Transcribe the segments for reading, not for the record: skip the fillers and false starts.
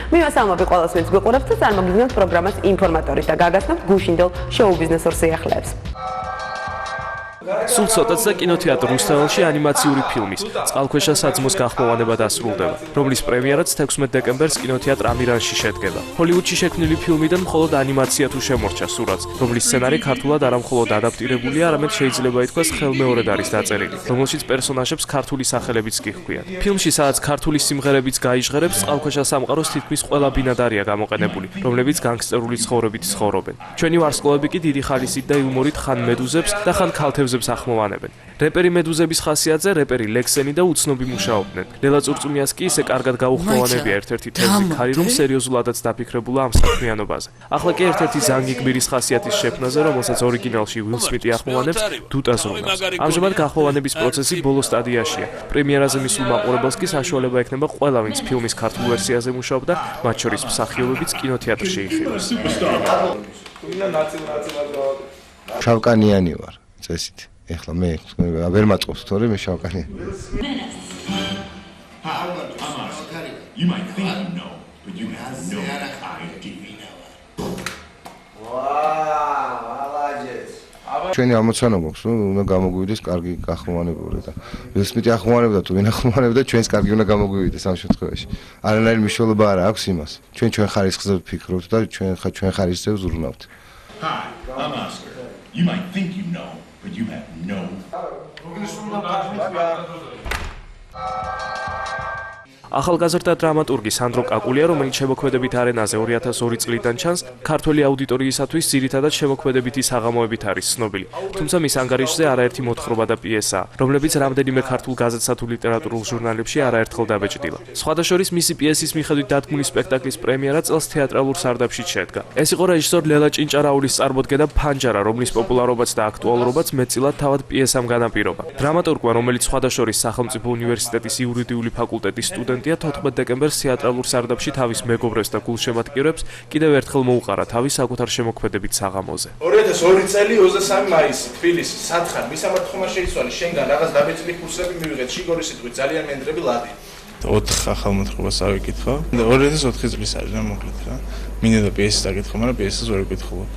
მივასალმები ყველას, ვინც გვიყურებს და წარმოგიდგენთ პროგრამას ინფორმატორი და გაგაცნობთ გუშინდელ შოუ ბიზნესურ სიახლეებს. სულ ცოტაც და კინოთეატრ რუსთაველში ანიმაციური ფილმის წყალქვეშა საძმოს გახმოვანება დასრულდება, რომლის პრემიერაც 16 დეკემბერს კინოთეატრ ამირანში შედგება. ჰოლივუდში შექმნილი ფილმიდან მხოლოდ ანიმაცია თუ შემორჩა სურათს, რომლის სცენარი ქართულად არა მხოლოდ ადაპტირებულია, არამედ შეიძლება ითქვას ხელმეორედ არის დაწერილი, რომელშიც პერსონაჟებს ქართული სახელებიც კი ჰქვიათ. ფილმში, სადაც ქართული სიმღერებიც გაიჟღერებს, წყალქვეშა სამყაროს თითქმის ყველა ბინადარია გამოყენებული, რომლებიც განგსტერული ცხოვრებით ცხოვრობენ. ჩვენი ვარსკვლავები კი დიდი ხალისით და იუმორით ხან მედუზებს და ხან ქალთევზებს ახმოვანებენ. რეპერი მედუზების ხასიათზე რეპერი ლექსენი და უცნობი მუშაობდნენ. ლელა წურწუმიას კი ისე კარგად გაუხმოვანებია ერთ-ერთი თევზი ქარი, რომ სერიოზულადაც დაფიქრებულა ამ საქმიანობაზე. ახლა კი ერთ-ერთი ზანგი გმირის ხასიათის შექმნაზე, რომელსაც ორიგინალში უილ სმიტი ახმოვანებს, დუტა ზრუნავს. ამჟამად გახმოვანების პროცესი ბოლო სტადიაშია. პრემიერაზე მისულ მაყურებელს კი საშუალება ექნება ყველა, ვინც ფილმის ქართულ ვერსიაზე მუშაობდა, მათ შორის მსახიობებიც კინოთეატრში იხილოს. შავკანიანი ვარ წესით. ეხლა მე ვერ მაწყობს თორე მე შავკანიანი. You might think you know, but you have no idea. ჩვენი ამოცანა გვაქვს, რომ უნდა გამოგვივიდეს კარგი გახმოვანებური და უილ სმიტი ახმოვანებდა თუ ვინ ახმოვანებდა, ჩვენს კარგი უნდა გამოგვივიდეს ამ შემთხვევაში. არანაირი მნიშვნელობა არ აქვს იმას. ჩვენ ხარისხზე ვფიქრობთ და ჩვენ ხარისხზე ვზრუნავთ. Hi, I'm Oscar. You might think you know, but you have no. ახალგაზრდა დრამატურგი სანდრო კაკულია, რომელიც შემოქმედებით არენაზე 2002 წლიდან ჩანს, ქართველი აუდიტორიისათვის ძირითადად შემოქმედებითი საღამოებით არის ცნობილი. თუმცა მის ანგარიშზე არაერთი მოთხრობა და პიესაა, რომლებიც რამდენიმე ქართულ გაზეთსა თუ ლიტერატურულ ჟურნალებში არაერთხელ დაბეჭდილა. სხვადასხვა მისი პიესის მიხედვით დადგმული სპექტაკლის პრემიერა წელს თეატრალურ სარდაფში შედგა. ეს იყო რეჟისორ ლელა ჭინჭარაულის წარმოდგენა ფანჯარა, რომლის პოპულარობაც და აქტუალურობაც მეტწილად თავად პიესამ განაპირობა. დრამატურგმა, რომელიც სხვადასხვა სახელმწიფო უნივერსიტეტის იურიდიული ფაკულტეტის სტუდენტია, 14 დეკემბერს თეატრალურ სარდაფში თავის მეგობრებს და გულშემატკივრებს კიდევ ერთხელ მოუყარა თავის საკუთარ შემოქმედებით საღამოზე. 2002 წელი 23 მაისი თბილისი სათხარ მისამართი ხომა შეიცვალე შენგან რაღაც დაბეჭდილი კურსები მივიღეთ შიგორი სიტყვით ძალიან მენდრები ლადი 4 ახალ მოთხრობას ავიკითხო 2004 წლის არის რა მოკლედ რა მინდა და პიესის დაკითხო მაგრამ პიესას ვერ ვკითხულობ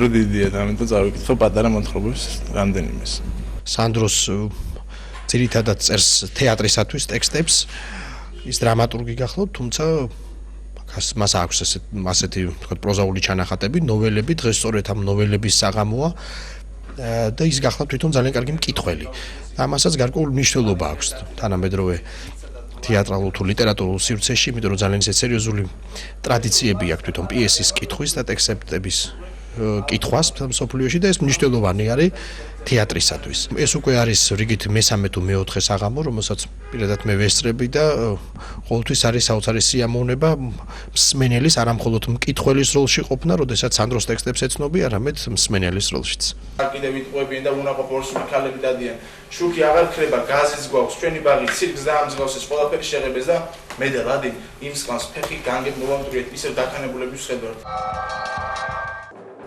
რო დიდია და ამიტომ წავიკითხო პატარა მოთხრობებს რამდენიმეს სანდროს ძირითადად წერს თეატრისათვის ტექსტებს ის დრამატურგი გახლავთ, თუმცა მას აქვს ასეთი თქვა პროზაული ჩანახატები, ნოველები, დღეს სწორედ ამ ნოველების საღამოა და ის გახლავთ თვითონ ძალიან კარგი მკითხველი. და ამასაც გარკვეული მნიშვნელობა აქვს თანამედროვე თეატრალურ თუ ლიტერატურულ სივრცეში, იმიტომ რომ ძალიან ისე სერიოზული ტრადიციები აქვს თვითონ პიესის კითხვის და ტექსტების კითხვას მსოფლიოში და ეს მნიშვნელოვანი არის თეატრისათვის. ეს უკვე არის რიგით მესამე თუ მეოთხე საღამო, რომელსაც პირადად მე ვესწრები და ყოველთვის არის საოცარი სიამოვნება მსმენელის არა მხოლოდ მკითხველის როლში ყოფნა, როდესაც სანდროს ტექსტებს ეცნობი, არამედ მსმენელის როლშიც. კიდევ ვიტყვებიან და უნაყოფორს მიქალები დადიან. შუქი აღარ ქრება, გაზიც გვაქვს, ჩვენი ბაღი ცირკს დაამძღავს ეს ყველაფერი შეღებეს და მე და ლადი იმ სკანს ფეხი განგებ მოვამდრიეთ, ისევ დაქანებულები ვხედავთ.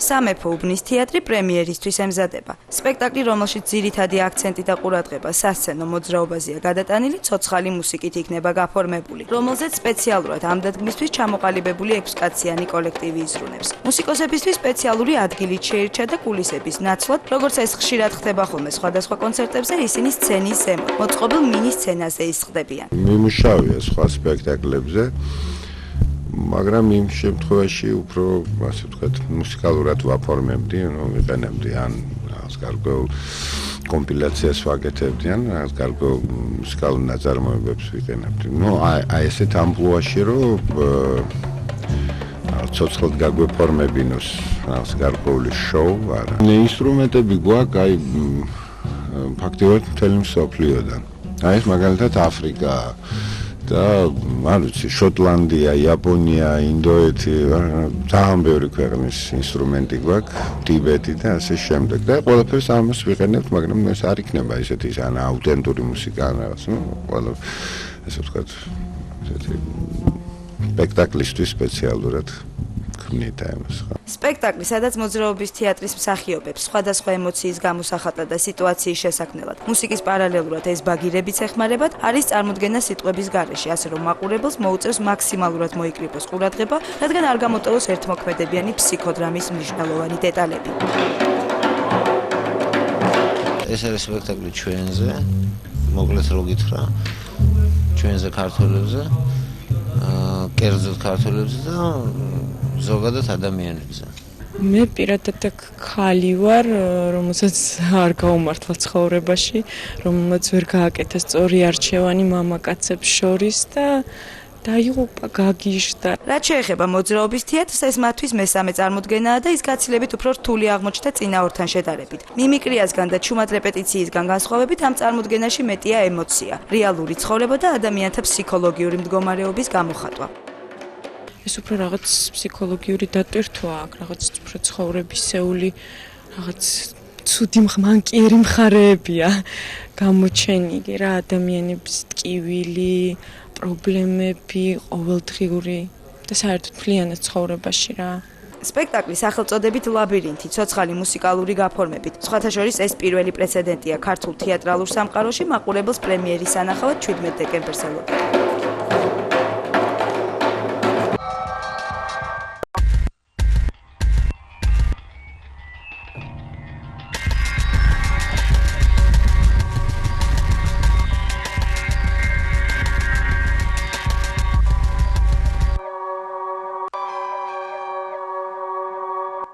სამეფო უბნის თეატრი პრემიერისთვის ემზადება. სპექტაკლი, რომელშიც ძირითადი აქცენტი და ყურადღება სასცენო მოძრაობაზეა გადატანილი, ცოცხალი მუსიკით იქნება გაფორმებული, რომელზეც სპეციალურად ამ დადგმისთვის ჩამოყალიბებული 6-კაციანი კოლექტივი იზრუნებს. მუსიკოსებისთვის სპეციალური ადგილით შეირჩა და კულისების ნაცვლად, როგორც ეს ხშირად ხდება ხოლმე სხვადასხვა კონცერტებზე, ისინი სცენის ზემოთ, მოწყობილ მინი სცენაზე ისხდებიან. მიმუშავია სხვა სპექტაკლებზე. მაგრამ იმ შემთხვევაში უფრო ასე ვთქვათ მუსიკალურად ვაფორმებდი, ვიყენებდი ან რაღაც გარკვეულ კომპილაციას ვაკეთებდი, ან რაღაც გარკვეულ მუსიკალურ ნაწარმოებებს ვიყენებდი. აი ესეთ ამპლუაში რომ ცოცხლად გაგვეფორმებინოს რაღაც გარკვეული შოუ, არა. ინსტრუმენტები გვაქვს აი ფაქტიურად მთელი მსოფლიოდან. აი ეს მაგალითად აფრიკა და არ ვიცი შოტლანდია, იაპონია, ინდოეთი, ძალიან ბევრი ქვეყნის ინსტრუმენტი გვაქვს, ტიბეტი და ასე შემდეგ. და ყველაფერს ამას ვიყენებთ, მაგრამ ეს არ იქნება ისეთი ან აუთენტური მუსიკა ან რაღაც, ყველა ესე ვთქვათ, ესეთი სპექტაკლისთვის სპეციალურად ქმნით ამას ხო. სპექტაკლი, სადაც მოძრაობის თეატრის მსახიობებს სხვადასხვა ემოციის გამოსახატად და სიტუაციის შესაქმნელად, მუსიკის პარალელურად ეს ბაგირებიც ეხმარებათ, არის წარმოდგენა სიტყვების გარეშე, ასე რომ მაყურებელს მოუწევს მაქსიმალურად მოიკრიბოს ყურადღება, რადგან არ გამოტოვოს ერთმოქმედებიანი ფსიქოდრამის მნიშვნელოვანი დეტალები. ეს არის სპექტაკლი ჩვენზე, მოკლედ რო გითხრა, ჩვენზე ქართველებზე, კერძოდ ქართველებზე და ზოგადად ადამიანებზე. მე პირადად ხალი ვარ, რომელსაც არ გაუმართლა ცხოვრებაში, რომელსაც ვერ გააკეთა სწორი არჩევანი მამაკაცებს შორის და დაიღუპა, გაგიჟდა. რაც შეეხება მოძრაობის თეატრს, ეს მათთვის მესამე წარმოდგენაა და ის გაცილებით უფრო რთული აღმოჩნდა წინაორთან შედარებით. მიმიკრიასგან და ჩუმად რეპეტიციისგან განსხვავებით, ამ წარმოდგენაში მეტია ემოცია, რეალური ცხოვრება და ადამიანთა ფსიქოლოგიური მდგომარეობის გამოხატვა. ეს უფრო რაღაც ფსიქოლოგიური დატვირთვა აქვს, რაღაც უფრო ცხოვრებისეული, რაღაც ცუდი მანკიერი მხარეებია გამოჩენილი რა, ადამიანების ტკივილი, პრობლემები, ყოველდღიური და საერთოდ მთლიანად ცხოვრებაში რა. სპექტაკლი სახელწოდებით ლაბირინთი, ცოცხალი მუსიკალური გაფორმებით. სხვათა შორის ეს პირველი პრეცედენტია ქართულ თეატრალურ სამყაროში, მაყურებელს პრემიერის სანახავად 17 დეკემბერს ელოდება.